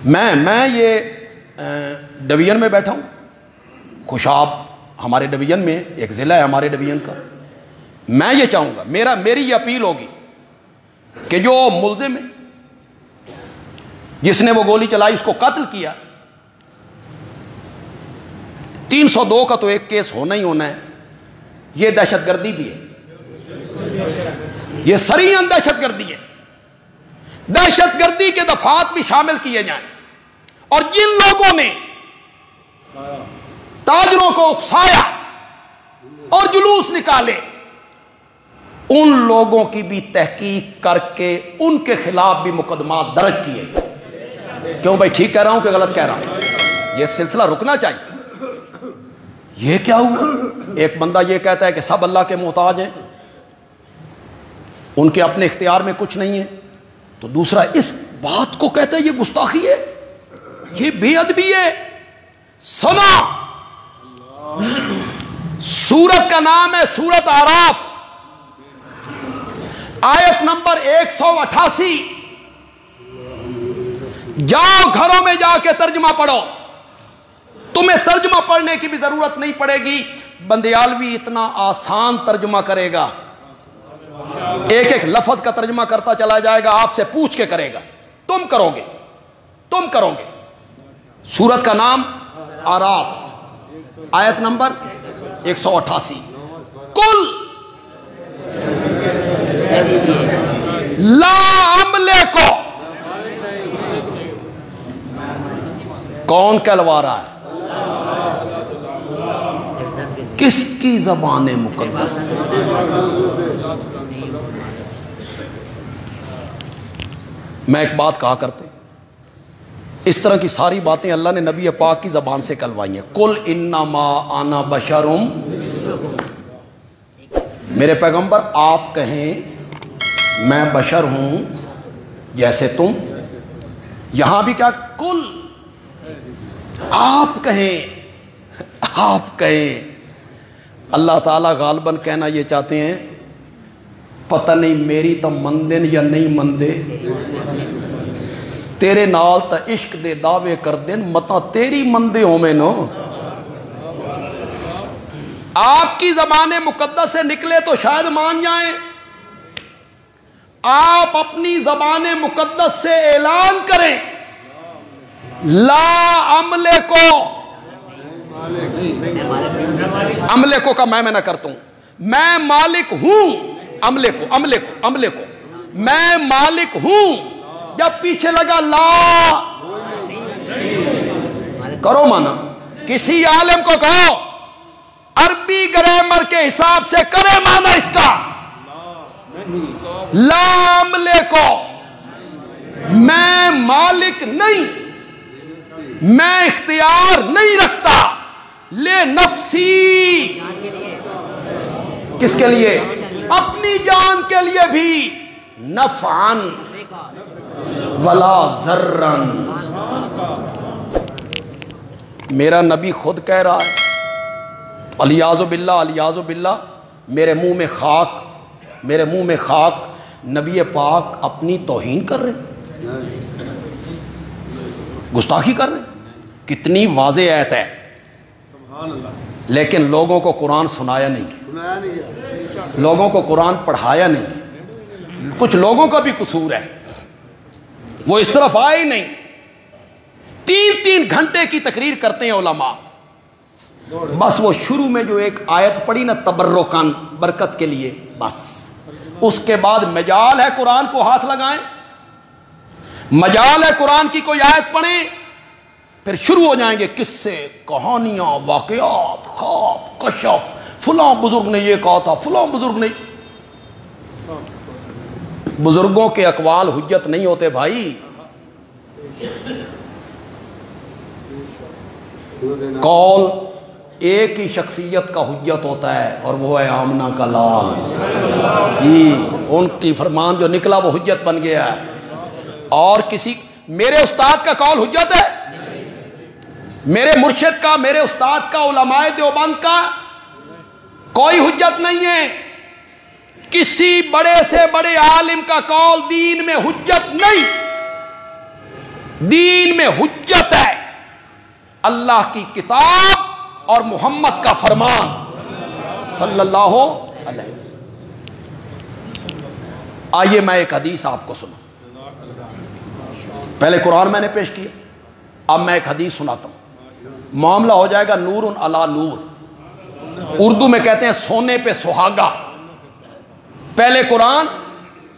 میں یہ ڈویژن میں بیٹھا ہوں، خوشاب ہمارے ڈویژن میں ایک ضلع ہے ہمارے ڈویژن کا. میں یہ چاہوں گا، میری یہ اپیل ہوگی کہ جو ملزم ہے جس نے وہ گولی چلائی اس کو قتل کیا، 302 کا تو ایک کیس ہونا ہی ہونا ہے. یہ دہشت گردی بھی ہے، یہ سریعاً دہشت گردی ہے. دہشت گردی کے دفعات بھی شامل کیے جائیں، اور جن لوگوں نے تاجروں کو اکسایا اور جلوس نکالے ان لوگوں کی بھی تحقیق کر کے ان کے خلاف بھی مقدمات درج کیے گئے. کیوں بھائی، ٹھیک کہہ رہا ہوں کہ غلط کہہ رہا ہوں؟ یہ سلسلہ رکنا چاہیے. یہ کیا ہوا؟ ایک بندہ یہ کہتا ہے کہ سب اللہ کے محتاج ہیں، ان کے اپنے اختیار میں کچھ نہیں ہے، تو دوسرا اس بات کو کہتا ہے یہ گستاخی ہے، یہ بے ادبی ہے. سنا، سورت کا نام ہے سورت اعراف، آیت نمبر 188. جاؤ گھروں میں جا کے ترجمہ پڑھو، تمہیں ترجمہ پڑھنے کی بھی ضرورت نہیں پڑے گی. بندیالوی اتنا آسان ترجمہ کرے گا، ایک ایک لفظ کا ترجمہ کرتا چلا جائے گا، آپ سے پوچھ کے کرے گا. تم کرو گے. سورت کا نام اعراف، آیت نمبر 188. کل لا املکو، کون کہلوا رہا ہے؟ کس کی زبان مقدس؟ میں ایک بات کہا کرتا ہوں، اس طرح کی ساری باتیں اللہ نے نبی پاک کی زبان سے کلوائی ہیں. قل انما انا بشرم، میرے پیغمبر آپ کہیں میں بشر ہوں جیسے تم. یہاں بھی کیا کل، آپ کہیں. اللہ تعالیٰ غالباً کہنا یہ چاہتے ہیں پتہ نہیں میری تو مندن یا نہیں مندے، تیرے نال تا عشق دے دعوے کر دین متا تیری مندے ہوں میں نو. آپ کی زبان مقدس سے نکلے تو شاید مان جائیں. آپ اپنی زبان مقدس سے اعلان کریں لا عملے کو، عملے کو کا میں نہ کرتا ہوں، میں مالک ہوں. عملے کو میں مالک ہوں. جب پیچھے لگا لا، کرو مانا. کسی عالم کو کہو عربی گرامر کے حساب سے کرے مانا اس کا. لا عملے کو، میں مالک نہیں، میں اختیار نہیں رکھتا. لے نفسی، کس کے لیے؟ اپنی جان کے لیے بھی. نفعن ولا ضررن، میرا نبی خود کہہ رہا ہے الیاذ باللہ. میرے منہ میں خاک نبی پاک اپنی توہین کر رہے، گستاخی کر رہے. کتنی واضح آیت ہے، لیکن لوگوں کو قرآن سنایا نہیں گیا، لوگوں کو قرآن پڑھایا نہیں گیا. کچھ لوگوں کا بھی قصور ہے، وہ اس طرف آئے ہی نہیں. 3 گھنٹے کی تقریر کرتے ہیں علماء، بس وہ شروع میں جو ایک آیت پڑھی نا تبرکن، برکت کے لیے، بس اس کے بعد مجال ہے قرآن کو ہاتھ لگائیں، مجال ہے قرآن کی کوئی آیت پڑھیں، پھر شروع ہو جائیں گے قصے، کہانیاں، واقعات، خواب، کشف، فلاں بزرگ نے یہ کہا تھا، فلاں بزرگ نے. بزرگوں کے اقوال حجت نہیں ہوتے بھائی. قول ایک ہی شخصیت کا حجت ہوتا ہے اور وہ ہے آمنہ کا لال جی. ان کی فرمان جو نکلا وہ حجت بن گیا ہے. اور کسی میرے استاد کا قول حجت ہے؟ میرے مرشد کا، میرے استاد کا، علماء دیوبند کا کوئی حجت نہیں ہے. کسی بڑے سے بڑے عالم کا قول دین میں حجت نہیں. دین میں حجت ہے اللہ کی کتاب اور محمد کا فرمان صلی اللہ علیہ وسلم۔ آئیے میں ایک حدیث آپ کو سناؤں۔ پہلے قرآن میں نے پیش کیا، اب میں ایک حدیث سناتا ہوں، معاملہ ہو جائے گا نور علی نور۔ اردو میں کہتے ہیں سونے پہ سہاگا۔ پہلے قرآن،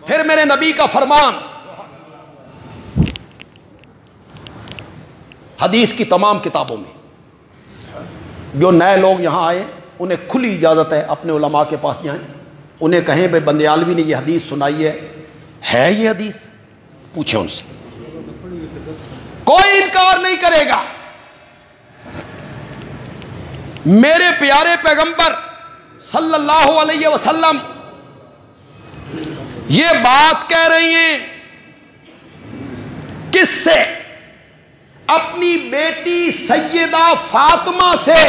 پھر میرے نبی کا فرمان۔ حدیث کی تمام کتابوں میں جو نئے لوگ یہاں آئے انہیں کھلی اجازت ہے اپنے علماء کے پاس جائیں، انہیں کہیں بھائی بندیالوی نے یہ حدیث سنائی ہے یہ حدیث؟ پوچھیں ان سے، کوئی انکار نہیں کرے گا۔ میرے پیارے پیغمبر صلی اللہ علیہ وسلم یہ بات کہہ رہی ہیں کس سے؟ اپنی بیٹی سیدہ فاطمہ سے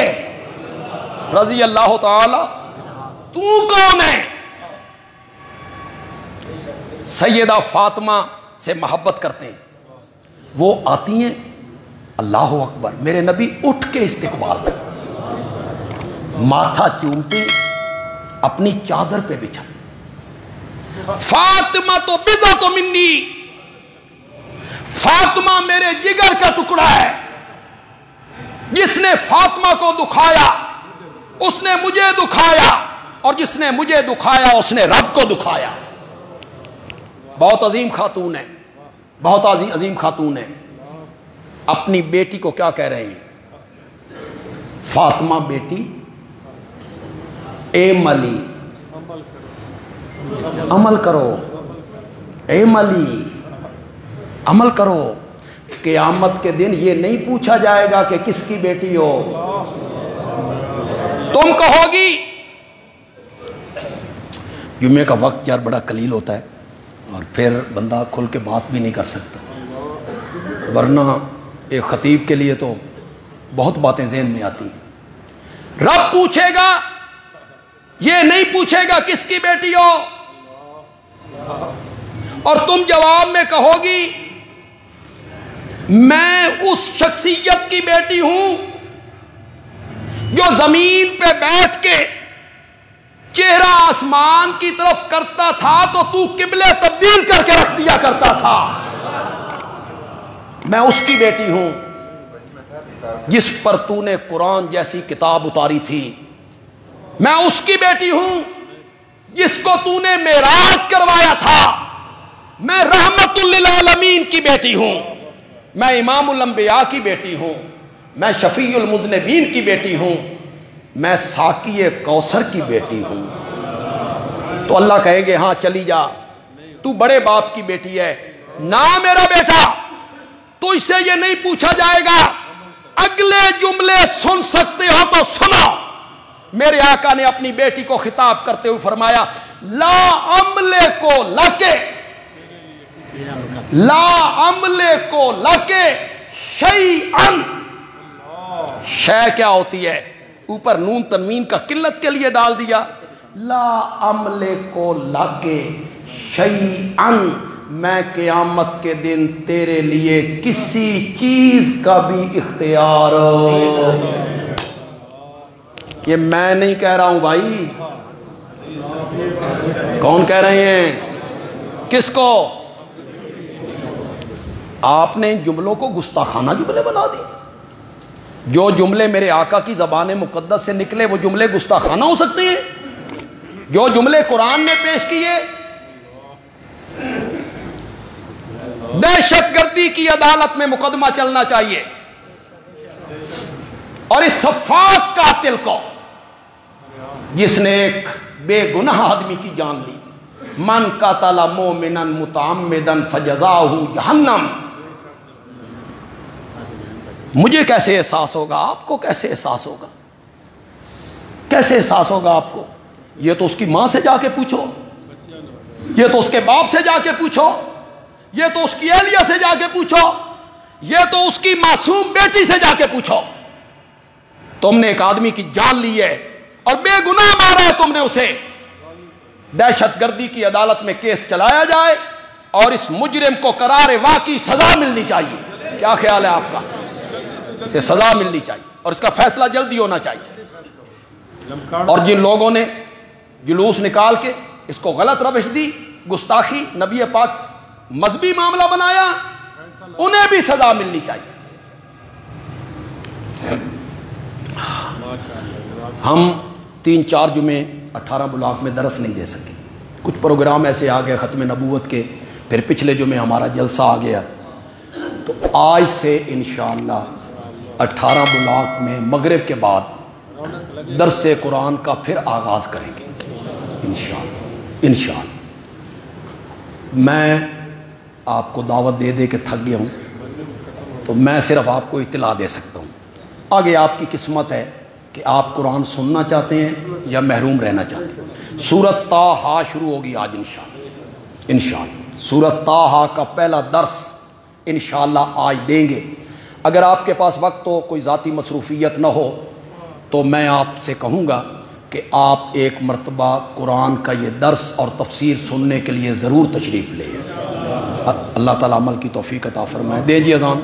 رضی اللہ تعالی۔ تو کون ہے؟ سیدہ فاطمہ سے محبت کرتے ہیں، وہ آتی ہیں، اللہ اکبر، میرے نبی اٹھ کے استقبال کرتے، ماتھا چومتے، اپنی چادر پہ بچھاتے۔ فاطمہ تو بضعۃ منی، فاطمہ میرے جگر کا ٹکڑا ہے، جس نے فاطمہ کو دکھایا اس نے مجھے دکھایا، اور جس نے مجھے دکھایا اس نے رب کو دکھایا۔ بہت عظیم خاتون ہے، بہت عظیم خاتون ہے۔ اپنی بیٹی کو کیا کہہ رہے ہیں؟ فاطمہ بیٹی اے ملی، عمل کرو، اے ملی عمل کرو، قیامت کے دن یہ نہیں پوچھا جائے گا کہ کس کی بیٹی ہو، تم کہو گی۔ جمعے کا وقت یار بڑا قلیل ہوتا ہے اور پھر بندہ کھل کے بات بھی نہیں کر سکتا، ورنہ ایک خطیب کے لیے تو بہت باتیں ذہن میں آتی ہیں۔ رب پوچھے گا، یہ نہیں پوچھے گا کس کی بیٹی ہو، اور تم جواب میں کہو گی میں اس شخصیت کی بیٹی ہوں جو زمین پہ بیٹھ کے چہرہ آسمان کی طرف کرتا تھا تو قبلے تبدیل کر کے رکھ دیا کرتا تھا، میں اس کی بیٹی ہوں جس پر تو نے قرآن جیسی کتاب اتاری تھی، میں اس کی بیٹی ہوں جس کو تو نے معراج کروایا تھا، میں رحمت للعالمین کی بیٹی ہوں، میں امام الانبیاء کی بیٹی ہوں، میں شفیع المذنبین کی بیٹی ہوں، میں ساقی کوثر کی بیٹی ہوں۔ تو اللہ کہے گے ہاں چلی جا، تو بڑے باپ کی بیٹی ہے، نہ میرا بیٹا، تو اس سے یہ نہیں پوچھا جائے گا۔ اگلے جملے سن سکتے ہو تو سنو۔ میرے آقا نے اپنی بیٹی کو خطاب کرتے ہوئے فرمایا لا عملے کو لکے، لا عملے کو لکے شیئن، شے کیا ہوتی ہے؟ اوپر نون تنوین کا قلت کے لیے ڈال دیا، لا عملے کو لکے شیئن، میں قیامت کے دن تیرے لیے کسی چیز کا بھی اختیار، یہ میں نہیں کہہ رہا ہوں بھائی، کون کہہ رہے ہیں؟ کس کو؟ آپ نے ان جملوں کو گستاخانہ جملے بنا دی۔ جو جملے میرے آقا کی زبان مقدس سے نکلے وہ جملے گستاخانہ ہو سکتے ہیں؟ جو جملے قرآن نے پیش کیے، دہشت گردی کی عدالت میں مقدمہ چلنا چاہیے، اور اس سفاک قاتل کو جس نے ایک بے گناہ آدمی کی جان لی، من قتل مومنا متعمدا فجزاؤہ جہنم، مجھے کیسے احساس ہوگا، آپ کو کیسے احساس ہوگا، کیسے احساس ہوگا آپ کو؟ یہ تو اس کی ماں سے جا کے پوچھو، یہ تو اس کے باپ سے جا کے پوچھو، یہ تو اس کی اہلیہ سے جا کے پوچھو، یہ تو اس کی معصوم بیٹی سے جا کے پوچھو۔ تم نے ایک آدمی کی جان لی ہے اور بے گناہ مارا ہے تم نے اسے، دہشت گردی کی عدالت میں کیس چلایا جائے اور اس مجرم کو قرار واقعی سزا ملنی چاہیے۔ کیا خیال ہے آپ کا؟ اسے سزا ملنی چاہیے اور اس کا فیصلہ جلدی ہونا چاہیے۔ اور جن لوگوں نے جلوس نکال کے اس کو غلط روش دی، گستاخی، نبی پاک مذہبی معاملہ بنایا، انہیں بھی سزا ملنی چاہیے۔ ہم 3-4 جمعے 18 بلاک میں درس نہیں دے سکے، کچھ پروگرام ایسے آ گئے ختم نبوت کے، پھر پچھلے جمعے ہمارا جلسہ آ گیا، تو آج سے انشاءاللہ 18 بلاک میں مغرب کے بعد درس قرآن کا پھر آغاز کریں گے انشاءاللہ۔ میں آپ کو دعوت دے دے کے تھک گیا ہوں، تو میں صرف آپ کو اطلاع دے سکتا ہوں، آگے آپ کی قسمت ہے کہ آپ قرآن سننا چاہتے ہیں یا محروم رہنا چاہتے ہیں۔ سورۃ طٰہٰ شروع ہوگی آج انشاءاللہ۔ سورۃ طٰہٰ کا پہلا درس انشاءاللہ آج دیں گے۔ اگر آپ کے پاس وقت ہو، کوئی ذاتی مصروفیت نہ ہو، تو میں آپ سے کہوں گا کہ آپ ایک مرتبہ قرآن کا یہ درس اور تفسیر سننے کے لیے ضرور تشریف لیں۔ اللہ تعالیٰ عمل کی توفیق عطا فرمائے۔ دے جی اذان۔